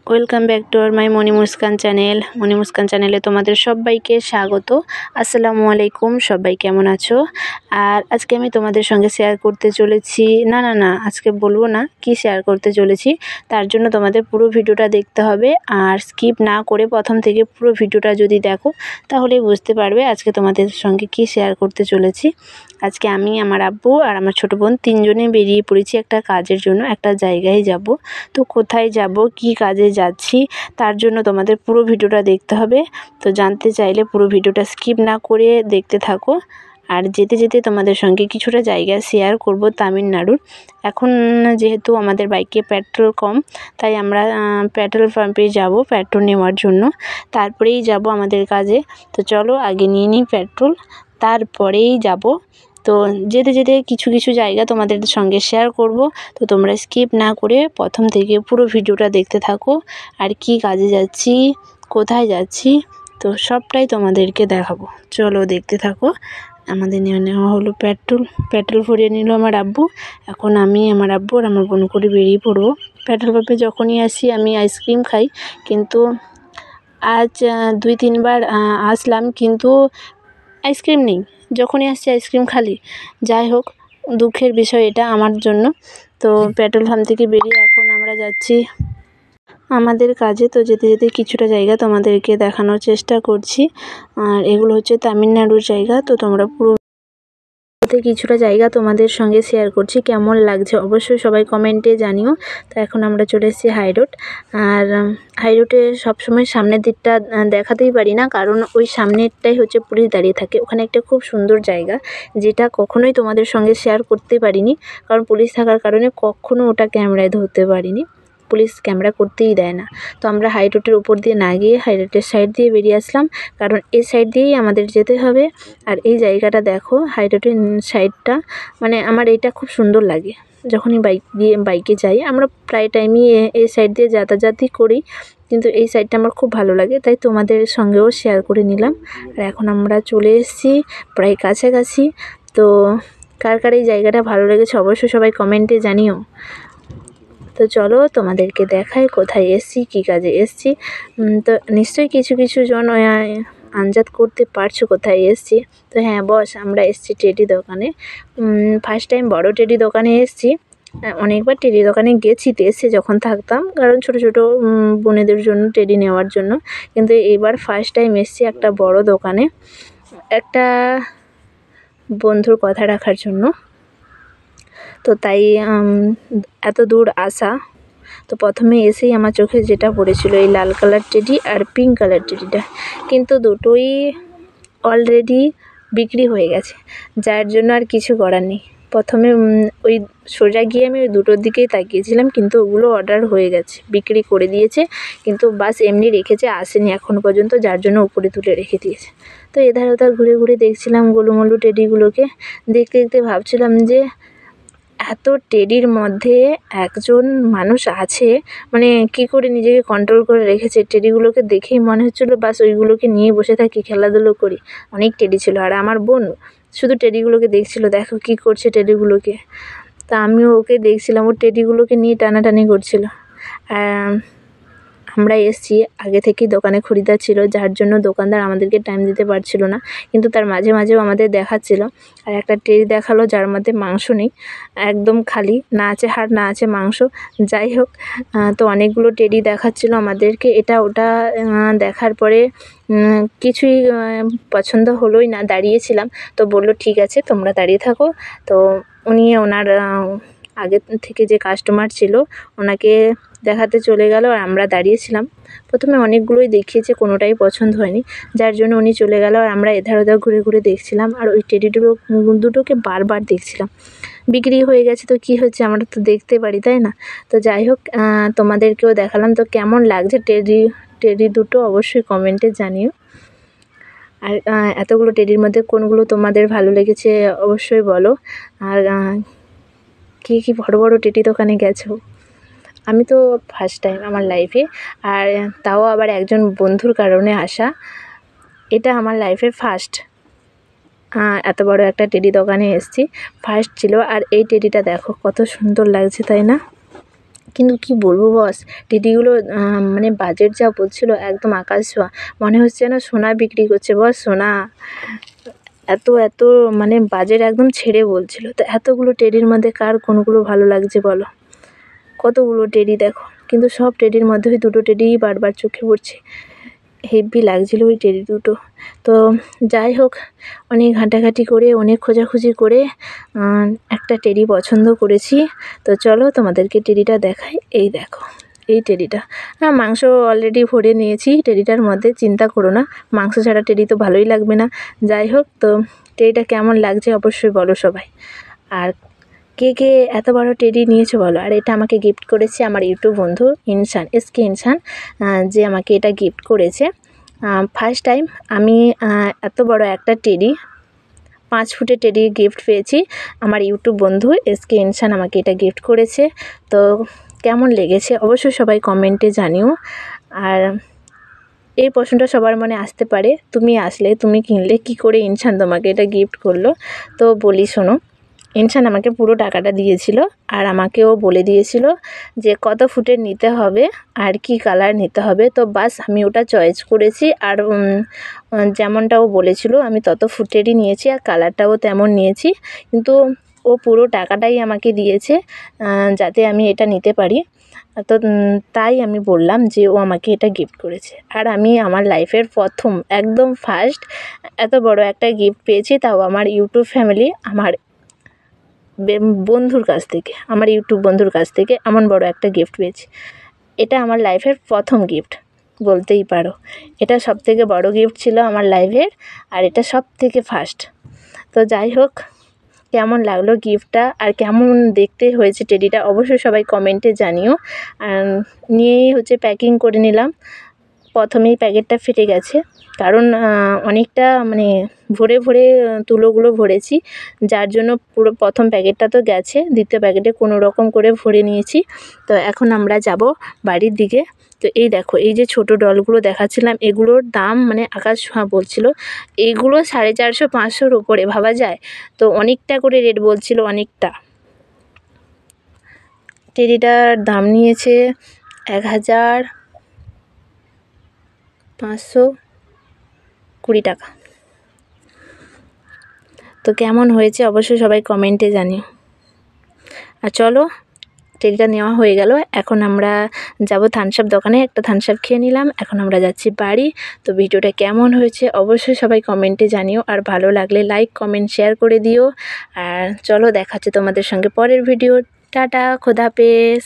Welcome back to my Moni Muskan channel. Moni Muskan চ্যানেলে তোমাদের সবাইকে স্বাগত। আসসালামু আলাইকুম। সবাই কেমন আছো? আর আজকে আমি তোমাদের সঙ্গে শেয়ার করতে চলেছি, না আজকে বলবো না কি শেয়ার করতে চলেছি। তার জন্য তোমাদের পুরো ভিডিওটা দেখতে হবে, আর স্কিপ না করে প্রথম থেকে পুরো ভিডিওটা যদি দেখো তাহলেই বুঝতে পারবে আজকে তোমাদের সঙ্গে কি শেয়ার করতে চলেছি। আজকে আমি, আমার আব্বু আর আমার ছোটো বোন তিনজনে বেরিয়ে পড়েছি একটা কাজের জন্য। একটা জায়গায় যাব। তো কোথায় যাব, কি কাজে যাচ্ছি, তার জন্য তোমাদের পুরো ভিডিওটা দেখতে হবে। তো জানতে চাইলে পুরো ভিডিওটা স্কিপ না করে দেখতে থাকো। আর যেতে যেতে তোমাদের সঙ্গে কিছুটা জায়গা শেয়ার করব তামিলনাড়ুর। এখন যেহেতু আমাদের বাইকে পেট্রোল কম, তাই আমরা পেট্রোল পাম্পে যাব পেট্রোল নেওয়ার জন্য, তারপরেই যাব আমাদের কাজে। তো চলো আগে নিয়ে নিই পেট্রোল, তারপরেই যাব। তো যেতে যেতে কিছু কিছু জায়গা তোমাদের সঙ্গে শেয়ার করব। তো তোমরা স্কিপ না করে প্রথম থেকে পুরো ভিডিওটা দেখতে থাকো। আর কি কাজে যাচ্ছি, কোথায় যাচ্ছি, তো সবটাই তোমাদেরকে দেখাবো। চলো দেখতে থাকো। আমাদের নেওয়া হলো পেট্রোল ভরিয়ে নিল আমার আব্বু। এখন আমি, আমার আব্বু আর আমার বোন করে বেরিয়ে পড়বো। পেট্রোল পাম্পে যখনই আসি আমি আইসক্রিম খাই, কিন্তু আজ 2-3 বার আসলাম, কিন্তু আইসক্রিম নেই। যখনই আসছি আইসক্রিম খালি। যাই হোক, দুঃখের বিষয় এটা আমার জন্য। তো পেট্রোল পাম্প থেকে বেরিয়ে এখন আমরা যাচ্ছি আমাদের কাজে। তো যেতে যেতে কিছুটা জায়গা তোমাদেরকে দেখানোর চেষ্টা করছি। আর এগুলো হচ্ছে তামিলনাড়ুর জায়গা। তো তোমরা পুরো কিছুটা জায়গা তোমাদের সঙ্গে শেয়ার করছি, কেমন লাগছে অবশ্যই সবাই কমেন্টে জানিও। তো এখন আমরা চলে এসেছি হাই রোড। আর হাই রোডে সবসময় সামনের দিকটা দেখাতেই পারি না, কারণ ওই সামনেরটাই হচ্ছে পুলিশ দাঁড়িয়ে থাকে। ওখানে একটা খুব সুন্দর জায়গা, যেটা কখনোই তোমাদের সঙ্গে শেয়ার করতে পারিনি, কারণ পুলিশ থাকার কারণে কখনো ওটা ক্যামেরায় ধরতে পারিনি। পুলিশ ক্যামেরা করতেই দেয় না। তো আমরা হাই রোডের উপর দিয়ে না গিয়ে হাই রোডের সাইড দিয়ে বেরিয়ে আসলাম, কারণ এই সাইড দিয়েই আমাদের যেতে হবে। আর এই জায়গাটা দেখো, হাই রোডের সাইডটা, মানে আমার এটা খুব সুন্দর লাগে। যখনই বাইকে যাই, আমরা প্রায় টাইমই এই সাইড দিয়ে যাতায়াতই করি, কিন্তু এই সাইডটা আমার খুব ভালো লাগে, তাই তোমাদের সঙ্গেও শেয়ার করে নিলাম। আর এখন আমরা চলে এসেছি প্রায় কাছাকাছি। তো কার কার এই জায়গাটা ভালো লেগেছে অবশ্যই সবাই কমেন্টে জানিও। তো চলো তোমাদেরকে দেখাই কোথায় এসছি, কী কাজে এসছি। তো নিশ্চয়ই কিছু কিছু জন আন্দাজ করতে পারছো কোথায় এসছি। তো হ্যাঁ বস, আমরা এসছি টেডি দোকানে। ফার্স্ট টাইম বড় টেডি দোকানে এসছি। অনেকবার টেডি দোকানে গেছি দেশে যখন থাকতাম, কারণ ছোট ছোট বোনেদের জন্য টেডি নেওয়ার জন্য, কিন্তু এবার ফার্স্ট টাইম এসছি একটা বড় দোকানে, একটা বন্ধুর কথা রাখার জন্য। তো তাই এত দূর আসা। তো প্রথমে এসেই আমার চোখে যেটা পড়েছিল এই লাল কালার টেডি আর পিঙ্ক কালার টেডিটা, কিন্তু দুটোই অলরেডি বিক্রি হয়ে গেছে, যার জন্য আর কিছু করার নেই। প্রথমে ওই সোজা গিয়ে আমি ওই দুটোর দিকেই তাকিয়েছিলাম, কিন্তু ওগুলো অর্ডার হয়ে গেছে, বিক্রি করে দিয়েছে, কিন্তু বাস এমনি রেখেছে, আসেনি এখনও পর্যন্ত, যার জন্য উপরে তুলে রেখে দিয়েছে। তো এধার ওধার ঘুরে ঘুরে দেখছিলাম গোলুমোলু টেডিগুলোকে। দেখতে দেখতে ভাবছিলাম যে এত টেডির মধ্যে একজন মানুষ আছে, মানে কী করে নিজেকে কন্ট্রোল করে রেখেছে। টেডিগুলোকে দেখেই মনে হচ্ছিলো বাস ওইগুলোকে নিয়ে বসে থাকি, খেলাধুলো করি। অনেক টেডি ছিল, আর আমার বোন শুধু টেডিগুলোকে দেখছিল, দেখো কী করছে টেডিগুলোকে। তা আমিও ওকে দেখছিলাম, ও টেডিগুলোকে নিয়ে টানাটানি করছিল। আমরা এসছি, আগে থেকেই দোকানে খরিদ্দার ছিল, যার জন্য দোকানদার আমাদেরকে টাইম দিতে পারছিল না, কিন্তু তার মাঝে মাঝেও আমাদের দেখাচ্ছিল। আর একটা টেডি দেখালো যার মধ্যে মাংস নেই, একদম খালি, না আছে হাড় না আছে মাংস। যাই হোক, তো অনেকগুলো টেডি দেখাচ্ছিল আমাদেরকে, এটা ওটা দেখার পরে কিছুই পছন্দ হলোই না, দাঁড়িয়েছিলাম। তো বললো ঠিক আছে তোমরা দাঁড়িয়ে থাকো। তো উনি ওনার আগে থেকে যে কাস্টমার ছিল ওনাকে দেখাতে চলে গেল, আর আমরা দাঁড়িয়েছিলাম। প্রথমে অনেকগুলোই দেখিয়েছে, কোনোটাই পছন্দ হয়নি, যার জন্য উনি চলে গেল, আর আমরা এধার ওধার ঘুরে ঘুরে দেখছিলাম। আর ওই দুটোকে বারবার দেখছিলাম। বিক্রি হয়ে গেছে তো কী হচ্ছে, আমরা তো দেখতে পারি, তাই না? তো যাই হোক, তোমাদেরকেও দেখালাম। তো কেমন লাগছে টেডি দুটো অবশ্যই কমেন্টে জানিও। আর এতগুলো টেডির মধ্যে কোনগুলো তোমাদের ভালো লেগেছে অবশ্যই বলো। আর কী কী বড় বড় টেডি দোকানে গেছো? আমি তো ফার্স্ট টাইম আমার লাইফে, আর তাও আবার একজন বন্ধুর কারণে আসা, এটা আমার লাইফে ফার্স্ট। এত বড় একটা টেডি দোকানে এসেছি, ফার্স্ট ছিল। আর এই টেডিটা দেখো কত সুন্দর লাগছে, তাই না? কিন্তু কি বলবো বস, টেডিগুলো মানে বাজেট যা বলছিল একদম আকাশ ছোঁয়া, মনে হচ্ছে যেন সোনা বিক্রি করছে বস, সোনা। এত এত মানে বাজেট একদম ছেড়ে বলছিল। তো এতগুলো টেডির মধ্যে কার কোনগুলো ভালো লাগছে বলো? কতগুলো টেডি দেখো, কিন্তু সব টেডির মধ্যে ওই দুটো টেডিই বারবার চোখে পড়ছে, হেব্বি লাগছিল ওই টেডি দুটো। তো যাই হোক, অনেক ঘাঁটাঘাঁটি করে অনেক খোঁজাখুঁজি করে একটা টেডি পছন্দ করেছি। তো চলো তোমাদেরকে টেডিটা দেখাই। এই দেখো এই টেডিটা, মাংস অলরেডি ভরে নিয়েছি টেডিটার মধ্যে, চিন্তা করো না, মাংস ছাড়া টেডি তো ভালোই লাগবে না। যাই হোক, তো টেডিটা কেমন লাগছে অবশ্যই বলো সবাই। আর কে কে এত বড় টেডি নিয়েছো বলো। আর এটা আমাকে গিফট করেছে আমার ইউটিউব বন্ধু ইনসান, এসকে ইনসান, যে আমাকে এটা গিফট করেছে। ফার্স্ট টাইম আমি এত বড় একটা টেডি, 5 ফুটের টেডি গিফট পেয়েছি। আমার ইউটিউব বন্ধু এসকে ইনসান আমাকে এটা গিফট করেছে। তো কেমন লেগেছে অবশ্যই সবাই কমেন্টে জানিও। আর এই প্রশ্নটা সবার মনে আসতে পারে, তুমি আসলে তুমি কিনলে কি করে, ইনসান তোমাকে এটা গিফট করলো? তো বলি শোনো, ইনসান আমাকে পুরো টাকাটা দিয়েছিল, আর আমাকেও বলে দিয়েছিল যে কত ফুটের নিতে হবে আর কি কালার নিতে হবে। তো বাস আমি ওটা চয়েস করেছি, আর যেমনটা ও বলেছিল আমি তত ফুটেরই নিয়েছি, আর কালারটাও তেমন নিয়েছি। কিন্তু ও পুরো টাকাটাই আমাকে দিয়েছে যাতে আমি এটা নিতে পারি। তো তাই আমি বললাম যে ও আমাকে এটা গিফট করেছে। আর আমি আমার লাইফের প্রথম একদম ফার্স্ট এত বড় একটা গিফট পেয়েছি, তাও আমার ইউটিউব ফ্যামিলি, আমার বন্ধুর কাছ থেকে, আমার ইউটিউব বন্ধুর কাছ থেকে এমন বড় একটা গিফট পেয়েছি। এটা আমার লাইফের প্রথম গিফট বলতেই পারো। এটা সবথেকে বড় গিফট ছিল আমার লাইফের, আর এটা সবথেকে ফার্স্ট। তো যাই হোক, কেমন লাগলো গিফটটা আর কেমন দেখতে হয়েছে টেডিটা অবশ্যই সবাই কমেন্টে জানিও। নিয়েই হচ্ছে প্যাকিং করে নিলাম। প্রথমেই প্যাকেটটা ফেটে গেছে, কারণ অনেকটা মানে ভরে ভরে তুলোগুলো ভরেছি, যার জন্য পুরো প্রথম প্যাকেটটা তো গেছে, দ্বিতীয় প্যাকেটে কোনো রকম করে ভরে নিয়েছি। তো এখন আমরা যাব বাড়ির দিকে। তো এই দেখো, এই যে ছোট ডলগুলো দেখাচ্ছিলাম, এগুলোর দাম মানে আকাশ ছোঁয়া বলছিল। এইগুলো 450-500-র ওপরে ভাবা যায়। তো অনেকটা করে রেট বলছিল, অনেকটা। টেডিটার দাম নিয়েছে 1520 টাকা। তো কেমন হয়েছে অবশ্যই সবাই কমেন্টে জানিও। আর চলো, টেডিটা নেওয়া হয়ে গেল, এখন আমরা যাব থামস আপ দোকানে, একটা থামস আপ খেয়ে নিলাম, এখন আমরা যাচ্ছি বাড়ি। তো ভিডিওটা কেমন হয়েছে অবশ্যই সবাই কমেন্টে জানিও, আর ভালো লাগলে লাইক কমেন্ট শেয়ার করে দিও। আর চলো, দেখা হচ্ছে তোমাদের সঙ্গে পরের ভিডিও। টাটা, খোদাহাফেজ।